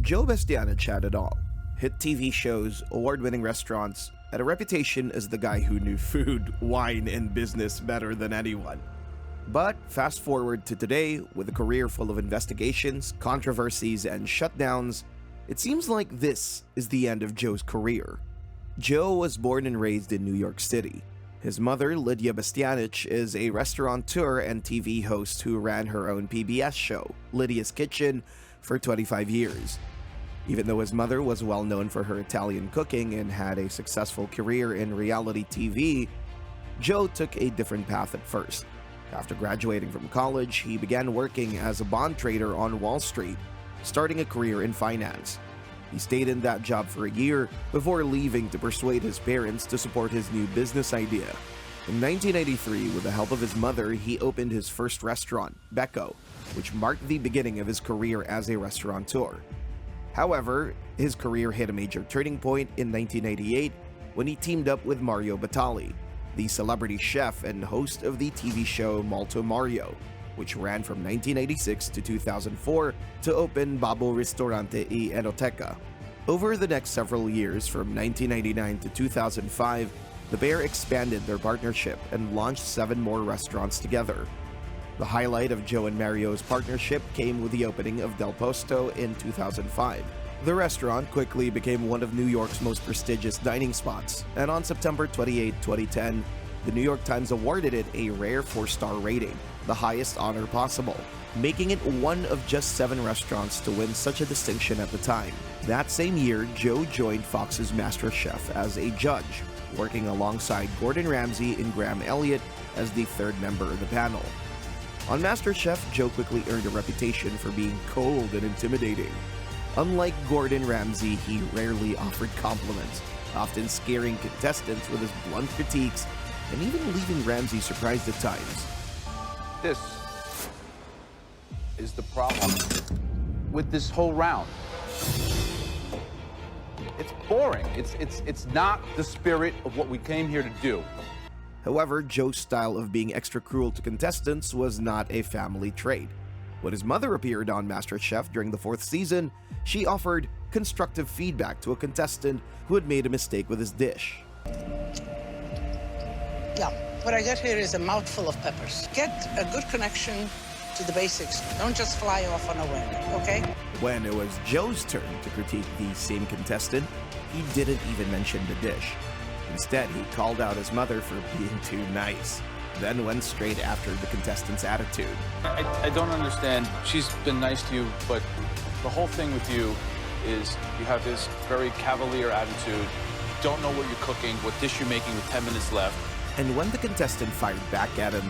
Joe Bastianich had it all. Hit TV shows, award-winning restaurants, and a reputation as the guy who knew food, wine, and business better than anyone. But fast forward to today, with a career full of investigations, controversies, and shutdowns, it seems like this is the end of Joe's career. Joe was born and raised in New York City. His mother, Lydia Bastianich, is a restaurateur and TV host who ran her own PBS show, Lydia's Kitchen, for 25 years. Even though his mother was well known for her Italian cooking and had a successful career in reality TV, Joe took a different path at first. After graduating from college, he began working as a bond trader on Wall Street, starting a career in finance. He stayed in that job for a year before leaving to persuade his parents to support his new business idea. In 1983, with the help of his mother, he opened his first restaurant, Becco, which marked the beginning of his career as a restaurateur. However, his career hit a major turning point in 1988 when he teamed up with Mario Batali, the celebrity chef and host of the TV show Molto Mario, which ran from 1986 to 2004 to open Babbo Ristorante e Enoteca. Over the next several years, from 1999 to 2005, the pair expanded their partnership and launched 7 more restaurants together. The highlight of Joe and Mario's partnership came with the opening of Del Posto in 2005. The restaurant quickly became one of New York's most prestigious dining spots, and on September 28, 2010, the New York Times awarded it a rare 4-star rating, the highest honor possible, making it one of just 7 restaurants to win such a distinction at the time. That same year, Joe joined Fox's MasterChef as a judge, working alongside Gordon Ramsay and Graham Elliott as the 3rd member of the panel. On MasterChef, Joe quickly earned a reputation for being cold and intimidating. Unlike Gordon Ramsay, he rarely offered compliments, often scaring contestants with his blunt critiques and even leaving Ramsay surprised at times. This is the problem with this whole round. It's boring. It's not the spirit of what we came here to do. However, Joe's style of being extra cruel to contestants was not a family trait. When his mother appeared on MasterChef during the 4th season, she offered constructive feedback to a contestant who had made a mistake with his dish. Yeah, what I got here is a mouthful of peppers. Get a good connection to the basics. Don't just fly off on a whim, okay? When it was Joe's turn to critique the same contestant, he didn't even mention the dish. Instead, he called out his mother for being too nice, then went straight after the contestant's attitude. I don't understand. She's been nice to you, but the whole thing with you is you have this very cavalier attitude. You don't know what you're cooking, what dish you're making with 10 minutes left. And when the contestant fired back at him,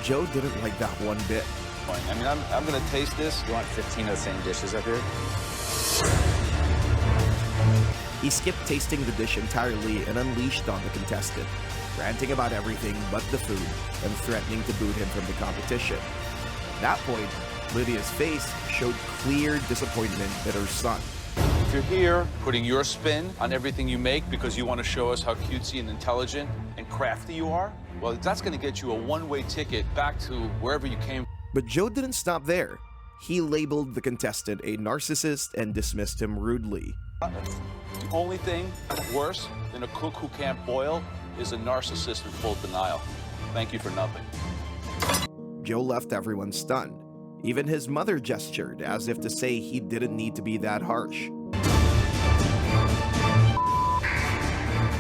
Joe didn't like that one bit. I mean, I'm gonna taste this. You want 15 of the same dishes up here? He skipped tasting the dish entirely and unleashed on the contestant, ranting about everything but the food and threatening to boot him from the competition. At that point, Lydia's face showed clear disappointment at her son. If you're here putting your spin on everything you make because you want to show us how cutesy and intelligent and crafty you are, well, that's going to get you a one-way ticket back to wherever you came. But Joe didn't stop there. He labeled the contestant a narcissist and dismissed him rudely. The only thing worse than a cook who can't boil is a narcissist in full denial. Thank you for nothing. Joe left everyone stunned. Even his mother gestured as if to say he didn't need to be that harsh.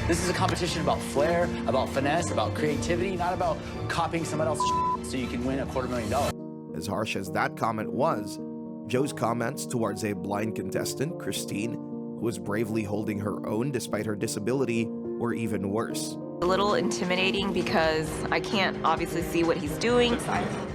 This is a competition about flair, about finesse, about creativity, not about copying someone else's so you can win $250,000. As harsh as that comment was, Joe's comments towards a blind contestant, Christine, who was bravely holding her own despite her disability, were even worse. A little intimidating because I can't obviously see what he's doing.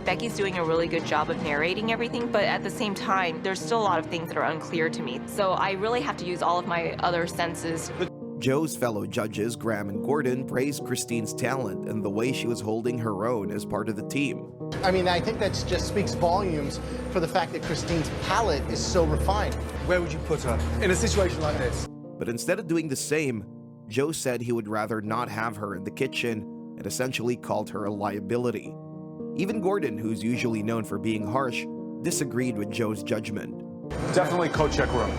Becky's doing a really good job of narrating everything, but at the same time, there's still a lot of things that are unclear to me. So I really have to use all of my other senses. Joe's fellow judges, Graham and Gordon, praised Christine's talent and the way she was holding her own as part of the team. I mean, I think that just speaks volumes for the fact that Christine's palate is so refined. Where would you put her in a situation like this? But instead of doing the same, Joe said he would rather not have her in the kitchen and essentially called her a liability. Even Gordon, who's usually known for being harsh, disagreed with Joe's judgment. Definitely coat check room.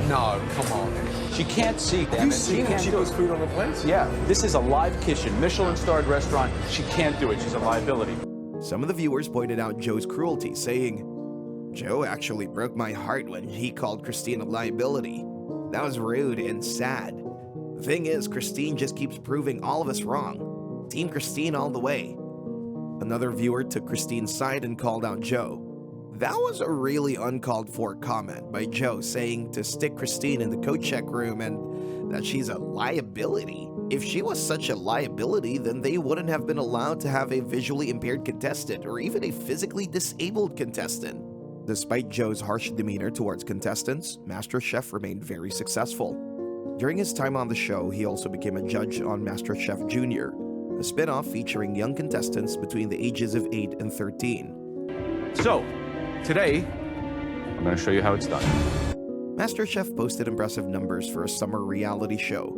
No, come on. She can't see, damn Have you it. seen how she puts food on the plate? Yeah, this is a live kitchen, Michelin-starred restaurant. She can't do it. She's a liability. Some of the viewers pointed out Joe's cruelty, saying, "Joe actually broke my heart when he called Christine a liability. That was rude and sad. The thing is, Christine just keeps proving all of us wrong. Team Christine all the way." Another viewer took Christine's side and called out Joe. That was a really uncalled for comment by Joe, saying to stick Christine in the coat check room and that she's a liability. If she was such a liability, then they wouldn't have been allowed to have a visually impaired contestant or even a physically disabled contestant. Despite Joe's harsh demeanor towards contestants, MasterChef remained very successful. During his time on the show, he also became a judge on MasterChef Junior, a spin-off featuring young contestants between the ages of 8 and 13. So, today, I'm going to show you how it's done. MasterChef posted impressive numbers for a summer reality show.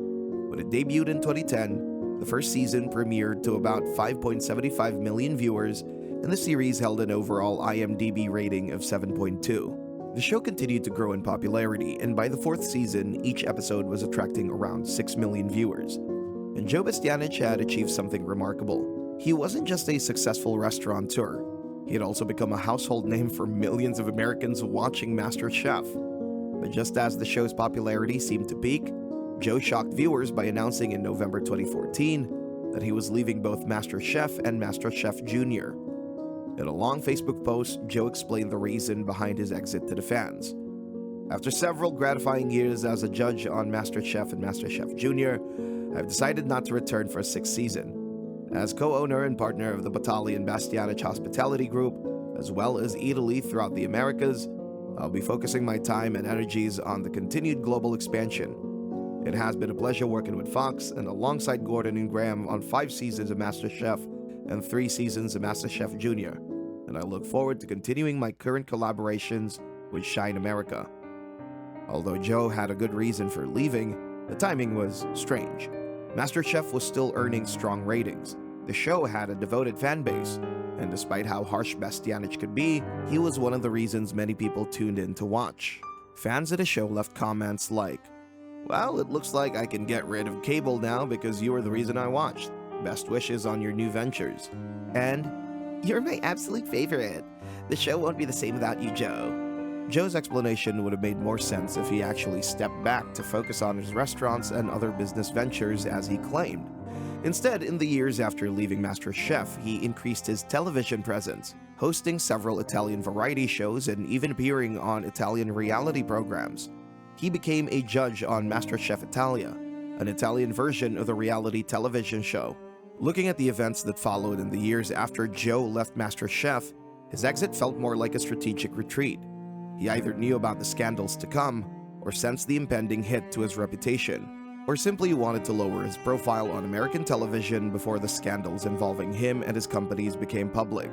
When it debuted in 2010, the first season premiered to about 5.75 million viewers, and the series held an overall IMDb rating of 7.2. The show continued to grow in popularity, and by the fourth season, each episode was attracting around 6 million viewers. And Joe Bastianich had achieved something remarkable. He wasn't just a successful restaurateur. He had also become a household name for millions of Americans watching MasterChef. But just as the show's popularity seemed to peak, Joe shocked viewers by announcing in November 2014 that he was leaving both MasterChef and MasterChef Junior. In a long Facebook post, Joe explained the reason behind his exit to the fans. "After several gratifying years as a judge on MasterChef and MasterChef Junior, I've decided not to return for a sixth season. As co-owner and partner of the Battalion Bastianich Hospitality Group, as well as Italy throughout the Americas, I'll be focusing my time and energies on the continued global expansion. It has been a pleasure working with Fox and alongside Gordon and Graham on 5 seasons of MasterChef and 3 seasons of MasterChef Junior, and I look forward to continuing my current collaborations with Shine America." Although Joe had a good reason for leaving, the timing was strange. MasterChef was still earning strong ratings. The show had a devoted fan base, and despite how harsh Bastianich could be, he was one of the reasons many people tuned in to watch. Fans of the show left comments like, "Well, it looks like I can get rid of cable now because you were the reason I watched. Best wishes on your new ventures." And, "You're my absolute favorite. The show won't be the same without you, Joe." Joe's explanation would have made more sense if he actually stepped back to focus on his restaurants and other business ventures as he claimed. Instead, in the years after leaving MasterChef, he increased his television presence, hosting several Italian variety shows and even appearing on Italian reality programs. He became a judge on MasterChef Italia, an Italian version of the reality television show. Looking at the events that followed in the years after Joe left MasterChef, his exit felt more like a strategic retreat. He either knew about the scandals to come, or sensed the impending hit to his reputation, or simply wanted to lower his profile on American television before the scandals involving him and his companies became public.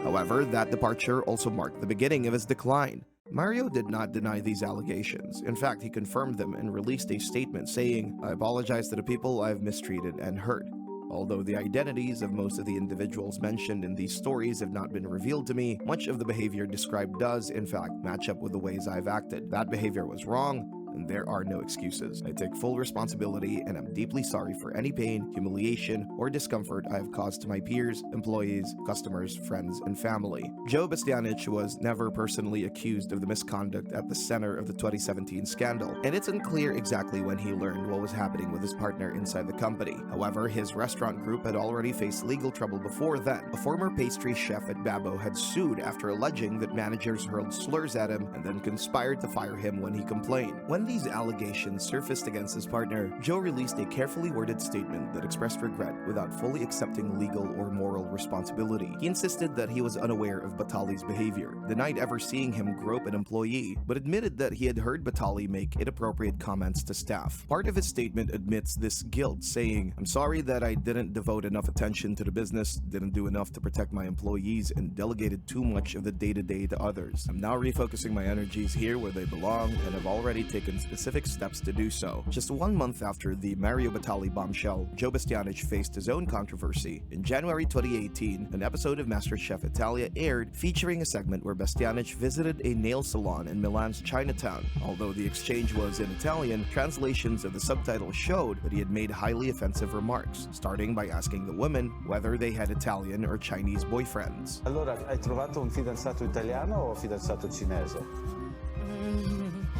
However, that departure also marked the beginning of his decline. Mario did not deny these allegations. In fact, he confirmed them and released a statement saying, "I apologize to the people I've mistreated and hurt. Although the identities of most of the individuals mentioned in these stories have not been revealed to me, much of the behavior described does, in fact, match up with the ways I've acted. That behavior was wrong, and there are no excuses. I take full responsibility, and I'm deeply sorry for any pain, humiliation, or discomfort I have caused to my peers, employees, customers, friends, and family." Joe Bastianich was never personally accused of the misconduct at the center of the 2017 scandal, and it's unclear exactly when he learned what was happening with his partner inside the company. However, his restaurant group had already faced legal trouble before then. A former pastry chef at Babbo had sued after alleging that managers hurled slurs at him and then conspired to fire him when he complained. When these allegations surfaced against his partner, Joe released a carefully worded statement that expressed regret without fully accepting legal or moral responsibility. He insisted that he was unaware of Batali's behavior, denied ever seeing him grope an employee, but admitted that he had heard Batali make inappropriate comments to staff. Part of his statement admits this guilt, saying, "I'm sorry that I didn't devote enough attention to the business, didn't do enough to protect my employees, and delegated too much of the day-to-day to others. I'm now refocusing my energies here where they belong, and have already taken taken specific steps to do so. Just 1 month after the Mario Batali bombshell, Joe Bastianich faced his own controversy. In January 2018, an episode of MasterChef Italia aired featuring a segment where Bastianich visited a nail salon in Milan's Chinatown. Although the exchange was in Italian, translations of the subtitles showed that he had made highly offensive remarks, starting by asking the women whether they had Italian or Chinese boyfriends. Allora, hai trovato un fidanzato italiano o fidanzato cinese?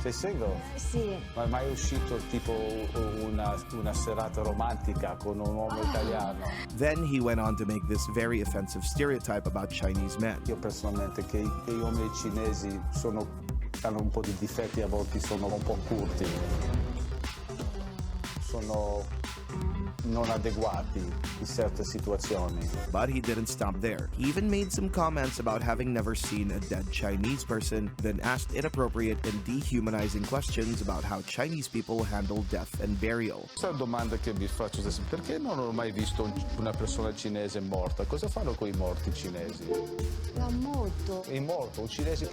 Sei single? Sì. Ma è mai uscito tipo una serata romantica con un uomo italiano? Then he went on to make this very offensive stereotype about Chinese men. Io personalmente che gli uomini cinesi hanno un po' di difetti, a volte sono un po' curti. Sono non adeguati in certe situazioni. But he didn't stop there. He even made some comments about having never seen a dead Chinese person, then asked inappropriate and dehumanizing questions about how Chinese people handle death and burial. Questa domanda che vi faccio adesso: perché non ho mai visto una persona cinese morta? Cosa fanno con i morti cinesi? È morto. È morto, un cinese.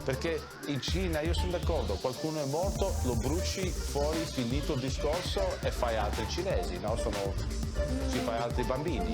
Perché in Cina, io sono d'accordo, qualcuno è morto, lo bruci fuori, finito il discorso e fai altri cinesi, no? Ci fai altri bambini.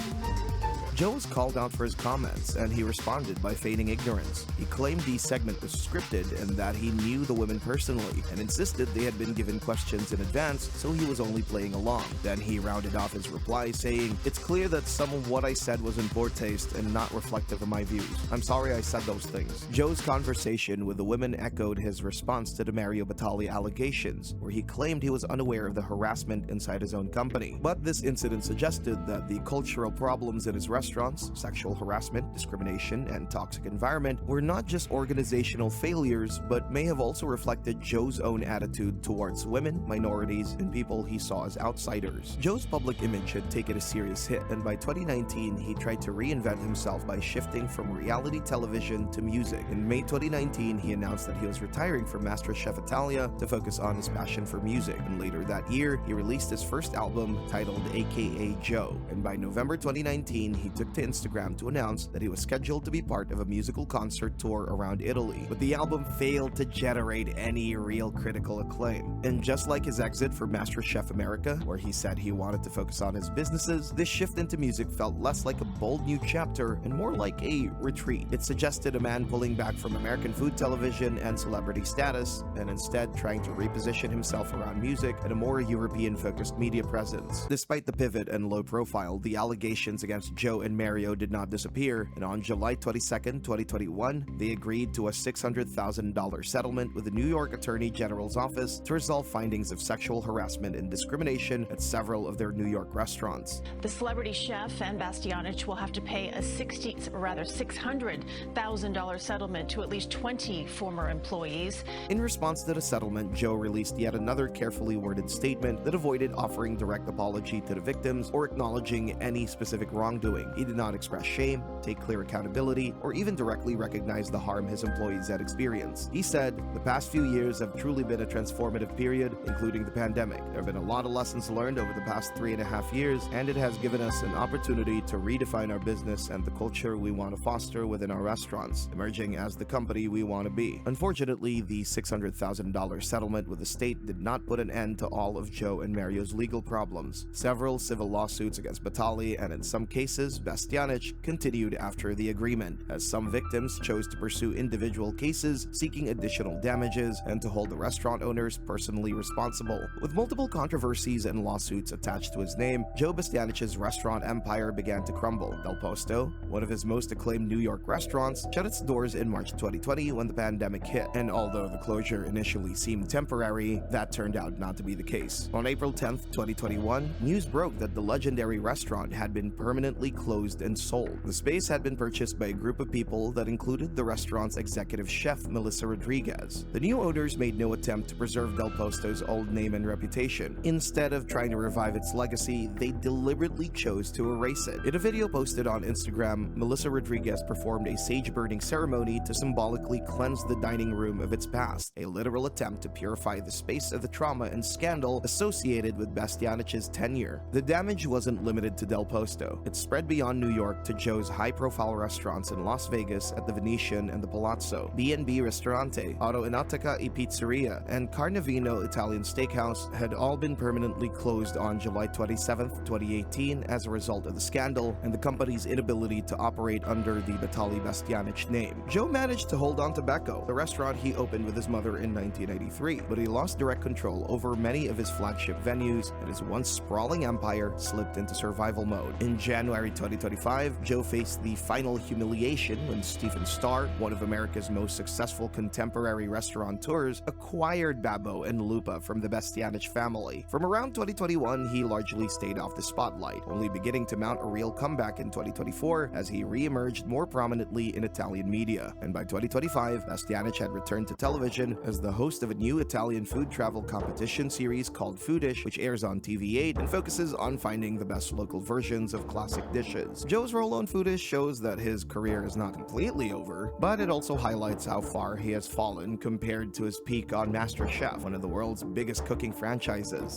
Joe was called out for his comments, and he responded by feigning ignorance. He claimed the segment was scripted and that he knew the women personally, and insisted they had been given questions in advance, so he was only playing along. Then he rounded off his reply, saying, "It's clear that some of what I said was in poor taste and not reflective of my views. I'm sorry I said those things." Joe's conversation with the women echoed his response to the Mario Batali allegations, where he claimed he was unaware of the harassment inside his own company. But this incident suggested that the cultural problems in his restaurants, sexual harassment, discrimination, and toxic environment were not just organizational failures, but may have also reflected Joe's own attitude towards women, minorities, and people he saw as outsiders. Joe's public image had taken a serious hit, and by 2019, he tried to reinvent himself by shifting from reality television to music. In May 2019, he announced that he was retiring from MasterChef Italia to focus on his passion for music, and later that year, he released his first album titled AKA Joe, and by November 2019, he took to Instagram to announce that he was scheduled to be part of a musical concert tour around Italy, but the album failed to generate any real critical acclaim. And just like his exit for MasterChef America, where he said he wanted to focus on his businesses, this shift into music felt less like a bold new chapter and more like a retreat. It suggested a man pulling back from American food television and celebrity status, and instead trying to reposition himself around music and a more European-focused media presence. Despite the pivot and low profile, the allegations against Joe and Mario did not disappear, and on July 22, 2021, they agreed to a $600,000 settlement with the New York Attorney General's office to resolve findings of sexual harassment and discrimination at several of their New York restaurants. The celebrity chef and Bastianich will have to pay a $600,000 settlement to at least 20 former employees. In response to the settlement, Joe released yet another carefully worded statement that avoided offering direct apology to the victims or acknowledging any specific wrongdoing. He did not express shame, take clear accountability, or even directly recognize the harm his employees had experienced. He said, "The past few years have truly been a transformative period, including the pandemic. There have been a lot of lessons learned over the past 3.5 years, and it has given us an opportunity to redefine our business and the culture we want to foster within our restaurants, emerging as the company we want to be." Unfortunately, the $600,000 settlement with the state did not put an end to all of Joe and Mario's legal problems. Several civil lawsuits against Batali, and in some cases, Bastianich, continued after the agreement, as some victims chose to pursue individual cases seeking additional damages and to hold the restaurant owners personally responsible. With multiple controversies and lawsuits attached to his name, Joe Bastianich's restaurant empire began to crumble. Del Posto, one of his most acclaimed New York restaurants, shut its doors in March 2020 when the pandemic hit, and although the closure initially seemed temporary, that turned out not to be the case. On April 10th, 2021, news broke that the legendary restaurant had been permanently closed and sold. The space had been purchased by a group of people that included the restaurant's executive chef, Melissa Rodriguez. The new owners made no attempt to preserve Del Posto's old name and reputation. Instead of trying to revive its legacy, they deliberately chose to erase it. In a video posted on Instagram, Melissa Rodriguez performed a sage-burning ceremony to symbolically cleanse the dining room of its past, a literal attempt to purify the space of the trauma and scandal associated with Bastianich's tenure. The damage wasn't limited to Del Posto. It spread beyond beyond New York to Joe's high-profile restaurants in Las Vegas at the Venetian and the Palazzo, B&B Ristorante, Autoenoteca e Pizzeria, and Carnavino Italian Steakhouse had all been permanently closed on July 27, 2018 as a result of the scandal and the company's inability to operate under the Bastianich name. Joe managed to hold on to Becco, the restaurant he opened with his mother in 1993, but he lost direct control over many of his flagship venues, and his once sprawling empire slipped into survival mode. In January 2025, Joe faced the final humiliation when Stephen Starr, one of America's most successful contemporary restaurateurs, acquired Babbo and Lupa from the Bastianich family. From around 2021, he largely stayed off the spotlight, only beginning to mount a real comeback in 2024 as he re-emerged more prominently in Italian media. And by 2025, Bastianich had returned to television as the host of a new Italian food travel competition series called Foodish, which airs on TV8 and focuses on finding the best local versions of classic dishes. Joe's role on Foodish shows that his career is not completely over, but it also highlights how far he has fallen compared to his peak on MasterChef, one of the world's biggest cooking franchises.